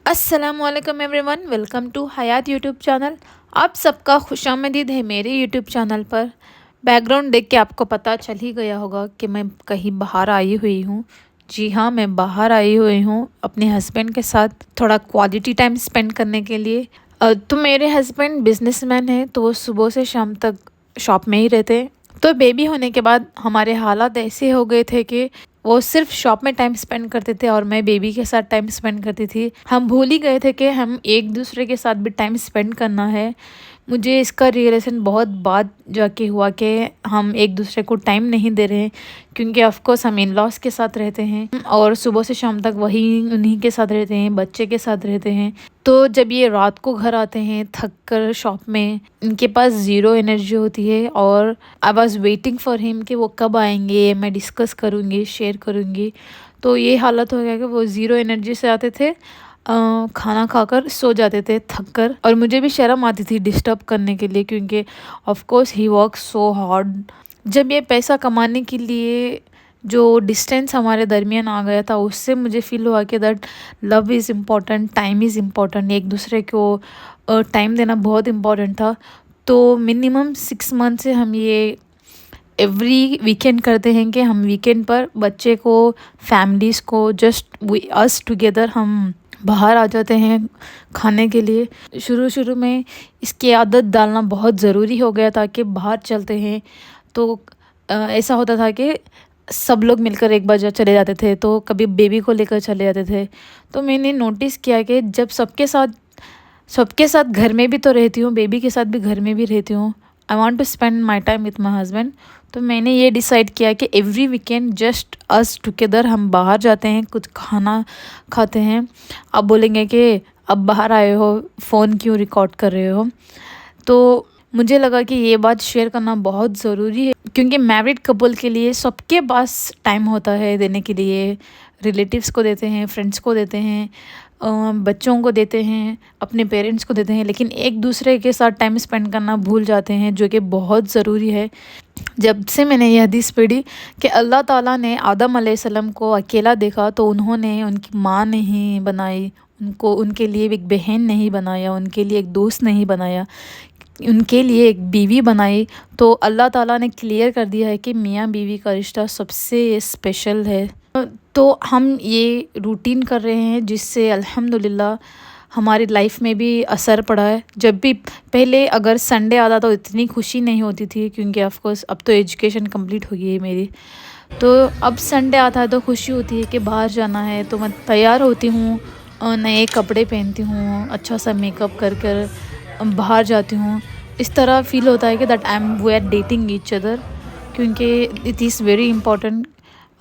अस्सलामुअलैकुम everyone, welcome to Hayat YouTube channel. आप सबका खुशामदीद है मेरे यूट्यूब चैनल पर। बैकग्राउंड देख के आपको पता चल ही गया होगा कि मैं कहीं बाहर आई हुई हूँ। जी हाँ, मैं बाहर आई हुई हूँ अपने हस्बैंड के साथ थोड़ा क्वालिटी टाइम स्पेंड करने के लिए। तो मेरे हस्बैंड बिजनेसमैन हैं, तो वो सुबह से शाम तक शॉप में ही रहते हैं। तो बेबी होने के बाद हमारे हालात ऐसे हो गए थे कि वो सिर्फ शॉप में टाइम स्पेंड करते थे और मैं बेबी के साथ टाइम स्पेंड करती थी। हम भूल ही गए थे कि हम एक दूसरे के साथ भी टाइम स्पेंड करना है। मुझे इसका रियलाइजेशन बहुत बाद जाके हुआ कि हम एक दूसरे को टाइम नहीं दे रहे हैं, क्योंकि ऑफ कोर्स हम इन लॉज के साथ रहते हैं और सुबह से शाम तक वही उन्हीं के साथ रहते हैं, बच्चे के साथ रहते हैं। तो जब ये रात को घर आते हैं थक कर शॉप में, इनके पास ज़ीरो एनर्जी होती है और I was waiting for him कि वो कब आएंगे, मैं डिस्कस करूँगी, शेयर करूँगी। तो ये हालत हो गया कि वो ज़ीरो एनर्जी से आते थे, खाना खाकर सो जाते थे थक कर। और मुझे भी शर्म आती थी डिस्टर्ब करने के लिए, क्योंकि of course he work so hard. जब ये पैसा कमाने के लिए जो डिस्टेंस हमारे दरमियान आ गया था, उससे मुझे फ़ील हुआ कि that love is important, time is important, एक दूसरे को टाइम देना बहुत इम्पॉर्टेंट था। तो मिनिमम 6 मंथ से हम ये एवरी वीकेंड करते हैं कि हम वीकेंड पर बच्चे को, फैमिलीज़ को, जस्ट वी अस टुगेदर हम बाहर आ जाते हैं खाने के लिए। शुरू में इसकी आदत डालना बहुत ज़रूरी हो गया था कि बाहर चलते हैं। तो ऐसा होता था कि सब लोग मिलकर एक बार चले जाते थे, तो कभी बेबी को लेकर चले जाते थे। तो मैंने नोटिस किया कि जब सबके साथ घर में भी तो रहती हूँ, बेबी के साथ भी घर में भी रहती हूँ, I want to spend my time with my husband. तो मैंने ये डिसाइड किया कि every weekend just us together हम बाहर जाते हैं, कुछ खाना खाते हैं। अब बोलेंगे कि अब बाहर आए हो, फ़ोन क्यों रिकॉर्ड कर रहे हो। तो मुझे लगा कि ये बात शेयर करना बहुत ज़रूरी है, क्योंकि मैरिड कपल के लिए सबके पास टाइम होता है देने के लिए। रिलेटिव्स को देते हैं, फ्रेंड्स को देते हैं, बच्चों को देते हैं, अपने पेरेंट्स को देते हैं, लेकिन एक दूसरे के साथ टाइम स्पेंड करना भूल जाते हैं, जो कि बहुत ज़रूरी है। जब से मैंने यह हदीस पढ़ी कि अल्लाह ताला ने आदम अलैहिस्सलाम को अकेला देखा, तो उन्होंने उनकी माँ नहीं बनाई, उनको उनके लिए एक बहन नहीं बनाया, उनके लिए एक दोस्त नहीं बनाया, उनके लिए एक बीवी बनाई। तो अल्लाह ताला ने क्लियर कर दिया है कि मियाँ बीवी का रिश्ता सबसे स्पेशल है। तो हम ये रूटीन कर रहे हैं, जिससे अल्हम्दुलिल्लाह हमारी लाइफ में भी असर पड़ा है। जब भी पहले अगर संडे आता तो इतनी खुशी नहीं होती थी, क्योंकि ऑफ कोर्स अब तो एजुकेशन कंप्लीट हो गई है मेरी। तो अब संडे आता है तो खुशी होती है कि बाहर जाना है, तो मैं तैयार होती हूँ, नए कपड़े पहनती हूँ, अच्छा सा मेकअप कर कर बाहर जाती हूँ। इस तरह फ़ील होता है कि that I am we are dating each other, क्योंकि it is very important.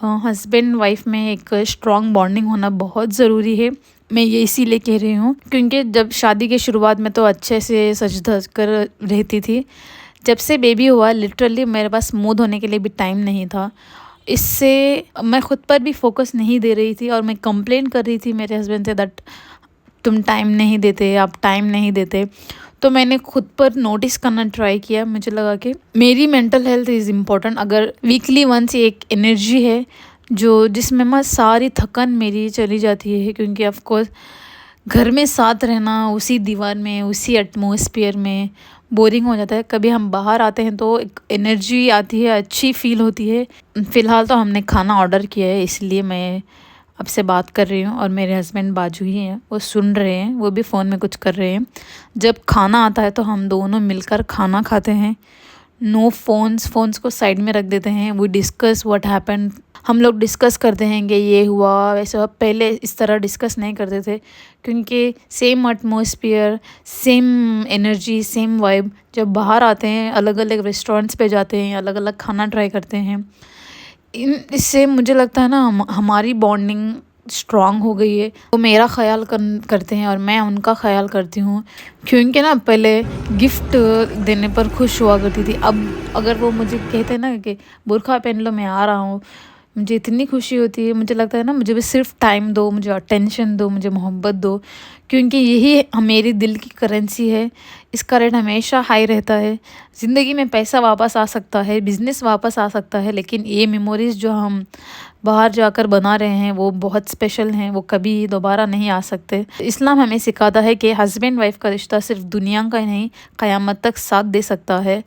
Husband wife में एक स्ट्रॉन्ग बॉन्डिंग होना बहुत ज़रूरी है। मैं ये इसीलिए कह रही हूँ, क्योंकि जब शादी के शुरुआत में तो अच्छे से सज धज कर रहती थी। जब से बेबी हुआ, लिटरली मेरे पास मुँह धोने के लिए भी टाइम नहीं था। इससे मैं ख़ुद पर भी फोकस नहीं दे रही थी और मैं कंप्लेन कर रही थी मेरे हस्बैंड से दैट तुम टाइम नहीं देते, आप टाइम नहीं देते। तो मैंने खुद पर नोटिस करना ट्राई किया। मुझे लगा कि मेरी मेंटल हेल्थ इज़ इम्पॉर्टेंट। अगर वीकली वंस एक एनर्जी है जो जिसमें मैं सारी थकन मेरी चली जाती है, क्योंकि ऑफ कोर्स घर में साथ रहना, उसी दीवार में, उसी एटमॉस्फेयर में बोरिंग हो जाता है। कभी हम बाहर आते हैं तो एक एनर्जी आती है, अच्छी फील होती है। फ़िलहाल तो हमने खाना ऑर्डर किया है, इसलिए मैं आपसे बात कर रही हूँ और मेरे हस्बैंड बाजू ही हैं, वो सुन रहे हैं, वो भी फ़ोन में कुछ कर रहे हैं। जब खाना आता है तो हम दोनों मिलकर खाना खाते हैं। नो फ़ोन्स को साइड में रख देते हैं। We discuss what happened. हम लोग डिस्कस करते हैं कि ये हुआ वैसे हुआ। पहले इस तरह डिस्कस नहीं करते थे, क्योंकि same atmosphere, same energy, same vibe. जब बाहर आते हैं, अलग अलग रेस्टोरेंट्स पे जाते हैं, अलग अलग खाना ट्राई करते हैं, इससे मुझे लगता है ना हमारी बॉन्डिंग स्ट्रॉन्ग हो गई है। वो मेरा ख्याल करते हैं और मैं उनका ख्याल करती हूँ, क्योंकि ना पहले गिफ्ट देने पर खुश हुआ करती थी। अब अगर वो मुझे कहते हैं ना कि बुर्खा पहन लो, मैं आ रहा हूँ, मुझे इतनी खुशी होती है। मुझे लगता है ना मुझे भी सिर्फ टाइम दो, मुझे अटेंशन दो, मुझे मोहब्बत दो, क्योंकि यही मेरी दिल की करेंसी है। इसका रेट हमेशा हाई रहता है। ज़िंदगी में पैसा वापस आ सकता है, बिज़नेस वापस आ सकता है, लेकिन ये मेमोरीज़ जो हम बाहर जाकर बना रहे हैं वो बहुत स्पेशल हैं, वो कभी दोबारा नहीं आ सकते। इस्लाम हमें सिखाता है कि हस्बैंड वाइफ का रिश्ता सिर्फ दुनिया का ही नहीं, क़यामत तक साथ दे सकता है।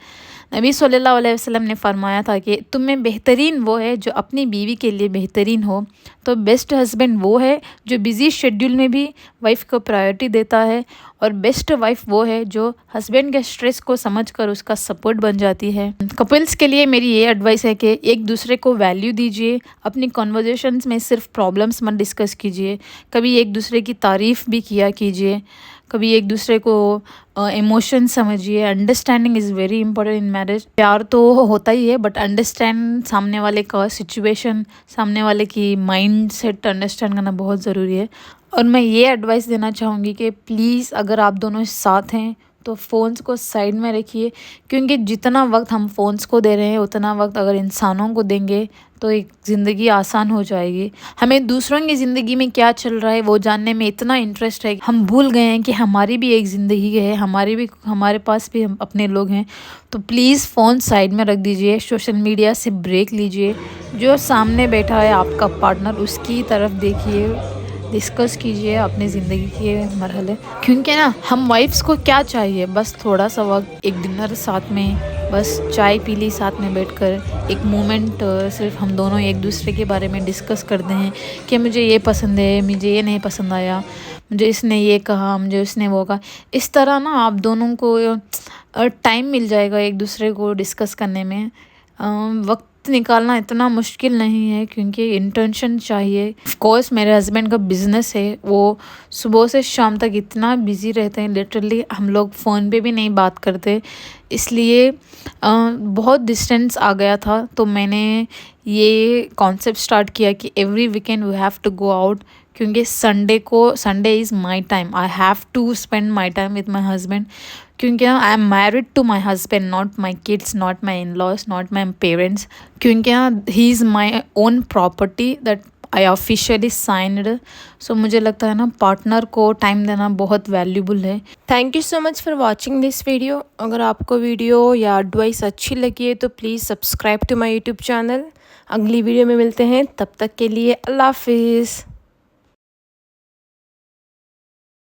नबी सल्लल्लाहु अलैहि वसल्लम ने फरमाया था कि तुम में बेहतरीन वो है जो अपनी बीवी के लिए बेहतरीन हो। तो बेस्ट हस्बैंड वो है जो बिज़ी शेड्यूल में भी वाइफ को प्रायोरिटी देता है, और बेस्ट वाइफ वो है जो हस्बैंड के स्ट्रेस को समझकर उसका सपोर्ट बन जाती है। कपल्स के लिए मेरी ये एडवाइस है कि एक दूसरे को वैल्यू दीजिए। अपनी कॉन्वर्जेशंस में सिर्फ प्रॉब्लम्स मत डिस्कस कीजिए, कभी एक दूसरे की तारीफ़ भी किया कीजिए, कभी एक दूसरे को इमोशन समझिए। Understanding is very important in marriage. प्यार तो होता ही है, बट अंडरस्टैंड सामने वाले का सिचुएशन, सामने वाले की माइंड सेट अंडरस्टैंड करना बहुत ज़रूरी है। और मैं ये एडवाइस देना चाहूँगी कि प्लीज़ अगर आप दोनों साथ हैं तो फ़ोन्स को साइड में रखिए, क्योंकि जितना वक्त हम फ़ोन्स को दे रहे हैं उतना वक्त अगर इंसानों को देंगे तो एक ज़िंदगी आसान हो जाएगी। हमें दूसरों की ज़िंदगी में क्या चल रहा है वो जानने में इतना इंटरेस्ट है, हम भूल गए हैं कि हमारी भी एक ज़िंदगी है, हमारे पास भी हम अपने लोग हैं। तो प्लीज़ फ़ोन साइड में रख दीजिए, सोशल मीडिया से ब्रेक लीजिए। जो सामने बैठा है आपका पार्टनर, उसकी तरफ देखिए, डिस्कस कीजिए अपनी ज़िंदगी के मरहले। क्योंकि ना हम वाइफ्स को क्या चाहिए, बस थोड़ा सा वक्त, एक डिनर साथ में, बस चाय पी ली साथ में बैठकर, एक मोमेंट सिर्फ हम दोनों एक दूसरे के बारे में डिस्कस करते हैं कि मुझे ये पसंद है, मुझे ये नहीं पसंद आया, मुझे इसने ये कहा, मुझे उसने वो कहा। इस तरह ना आप दोनों को टाइम मिल जाएगा एक दूसरे को डिस्कस करने में। वक्त निकालना इतना मुश्किल नहीं है, क्योंकि इंटेंशन चाहिए। ऑफ कोर्स मेरे हस्बैंड का बिज़नेस है, वो सुबह से शाम तक इतना बिज़ी रहते हैं, लिटरली हम लोग फ़ोन पे भी नहीं बात करते। इसलिए बहुत डिस्टेंस आ गया था, तो मैंने ये कॉन्सेप्ट स्टार्ट किया कि every weekend we have to go out, क्योंकि Sunday is my time, I have to spend my time with my husband. क्योंकि ना I am married to my husband, not my kids, not my in laws, not my parents. क्योंकि ना he is my own property that I officially signed. So मुझे लगता है ना partner को time देना बहुत वैल्यूबल है। Thank you so much for watching this video. अगर आपको वीडियो या एडवाइस अच्छी लगी है तो please subscribe to my YouTube channel. अगली वीडियो में मिलते हैं, तब तक के लिए अल्लाह हाफिज़।